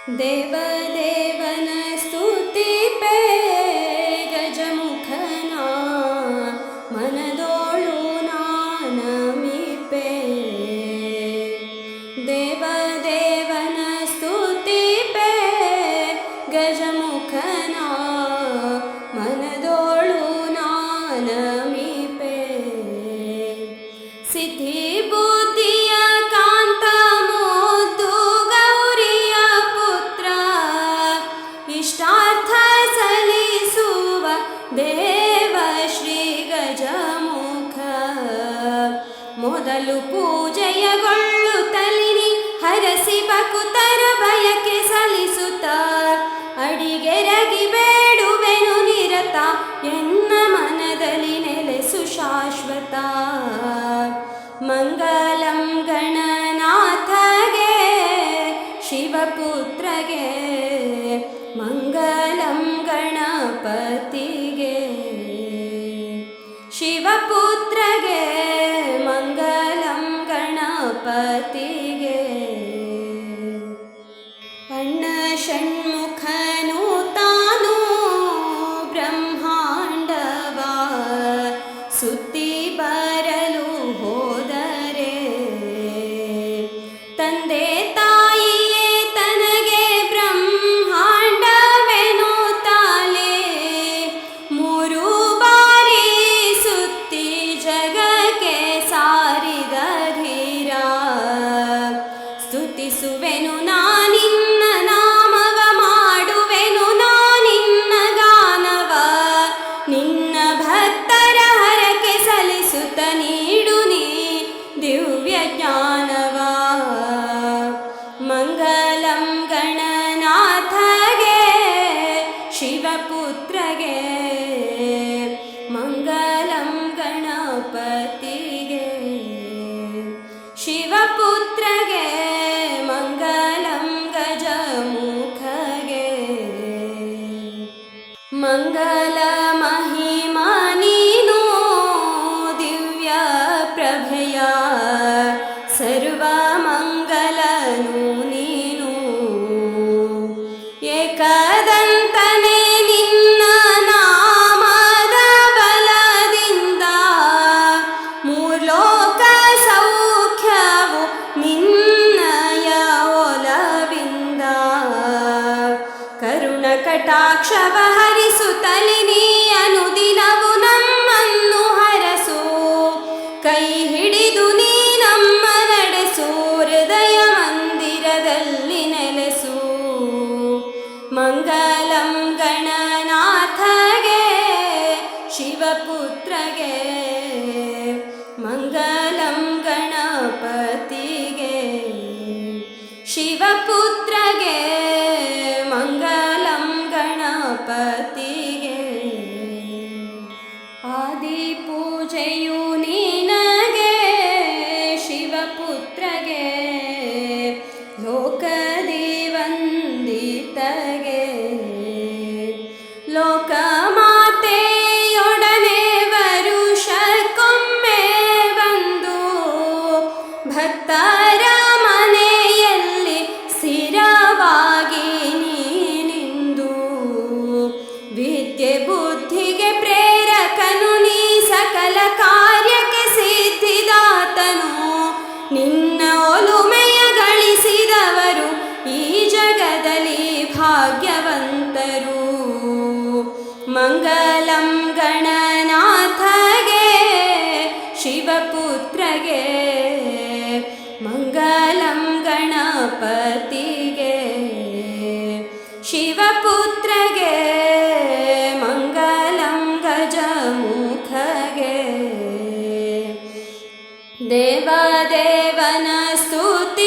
ದೇವದೇವನ ಸ್ತುತಿಪೆ ಗಜಮುಖನ ಮನದೋಳು ನಾನಮಿಪೆ. ದೇವದೇವನ ಸ್ತುತಿಪೆ ಗಜಮುಖನ ಮನದೋಳು ನಾನಮಿಪೆ. ಸಿದ್ಧಿ ಬುದ್ಧಿಯ ಕಾಂತ ಮುದ್ದು ಗೌರಿಯ ಪುತ್ರ ಇಷ್ಟಾರ್ಥ ಸಲ್ಲಿಸುವ ದೇವ ಶ್ರೀ ಗಜಮುಖ. ಮೊದಲು ಪೂಜೆಯಗೊಳ್ಳುತ್ತಲಿನಿ ಹರಸಿ ಭಕುತರ ಬಯಕೆ ಸಲ್ಲಿಸುತ್ತ ಅಡಿಗೆರಗಿ ಬೇಡುವೆನು ನಿರತ ಎನ್ನ ಮನದಲ್ಲಿ ನೆಲೆಸು ಶಾಶ್ವತ. ಮಂಗಲಂ ಗಣನಾಥಗೆ ಶಿವಪುತ್ರಗೆ ಮಂಗಲಂ ಗಣಪತಿಗೆ. ಶಿವಪುತ್ರಗೆ ಮಂಗಲಂ ಗಣಪತಿಗೆ. ಅಣ್ಣ ಷಣ್ಮುಖನು ತಾನು ಬ್ರಹ್ಮಾಂಡವ ಸುತ್ತಿ ಬರಲು ಹೋದರೆ ತಂದೆ ತಾಯಿಯೇ ತನಗೆ ಬ್ರಹ್ಮಾಂಡವೆನು ತಾಲೆ ಮೂರು ಬಾರಿ ಸುತ್ತಿ ಜಗಕ್ಕೆ ಸಾರಿದ ಧೀರ. ಸ್ತುತಿಸುವೆನು ನಾನಿನ್ನ ನಾಮವ ಮಾಡುವೆನು ನಾನಿನ್ನ ಗಾನವ ನಿನ್ನ ಭಕ್ತರ ಹರಕೆ ಸಲ್ಲಿಸುತ್ತ ನೀಡು ನೀ ದಿವ್ಯ ಜ್ಞಾನವ. ಮಂಗಲಂ ಗಣನಾಥಗೆ ಶಿವಪುತ್ರಗೆ ಮಂಗಲಂ ಗಣಪತಿಗೆ. ಶಿವಪುತ್ರಗೆ ಮಂಗಲಂ ಗಜಮುಖಗೆ. ಮಂಗಲ ಮಹಿಮಾ ನೀನು ದಿವ್ಯ ಪ್ರಭೆಯ ಸರ್ವ ಮಂಗಲನು ನೀನು. ಏಕದಂತನೇ ನಿನ್ನ ನಾಮದ ಬಲದಿಂದ ಮೂರ್ಲೋಕ ಸೌಖ್ಯವು ನಿನ್ನಯ ಒಲವಿಂದ. ಕರುಣ ಕಟಾಕ್ಷವ ಹರಿಸುತ್ತಲಿ ನೀ ಅನುದಿನವು ನಮ್ಮನ್ನು ಹರಸು. ಕೈ ಹಿಡಿದು ನೀ ನಮ್ಮ ನಡೆಸು ಹೃದಯ ಮಂದಿರದಲ್ಲಿ ನೆಲೆಸು. ಮಂಗಲಂ ಗಣನಾಥಗೆ ಶಿವಪುತ್ರಗೆ ಮಂಗಲಂ ಗಣಪತಿಗೆ. ಶಿವಪುತ್ರಗೆ ಮಂಗಲಂ ಗಣಪತಿಗೆ. ಆದಿ ಪೂಜೆಯು ನಿನಗೆ ಶಿವಪುತ್ರಗೆ ಲೋಕದಿ ವಂದಿತಗೆ. ಲೋಕಮಾತೆಯೊಡನೆ ವರುಷಕ್ಕೊಮ್ಮೆ ಬಂದು ಭಕ್ತರ ಮನೆಯಲ್ಲಿ ಸ್ಥಿರವಾಗಿ ನೀನಿಂದು. ವಿದ್ಯೆ ಬುದ್ಧಿಗೆ ಪ್ರೇರಕನು ನೀ ಸಕಲ ಕಾರ್ಯಕ್ಕೆ ಸಿದ್ಧಿದಾತನು. ನಿನ್ನ ಒಲುಮೆಯ ಗಳಿಸಿದವರು ಈ ಜಗದಲ್ಲಿ ಭಾಗ್ಯವಂತರು. ಮಂಗಲಂ ಗಣನಾಥಗೆ ಶಿವಪುತ್ರಗೆ ಮಂಗಲಂ ಗಣಪತಿಗೆ. ಶಿವಪುತ್ರಗೆ ಮಂಗಲಂ ಗಜಮುಖಗೆ. ದೇವದೇವನ ಸ್ತುತಿ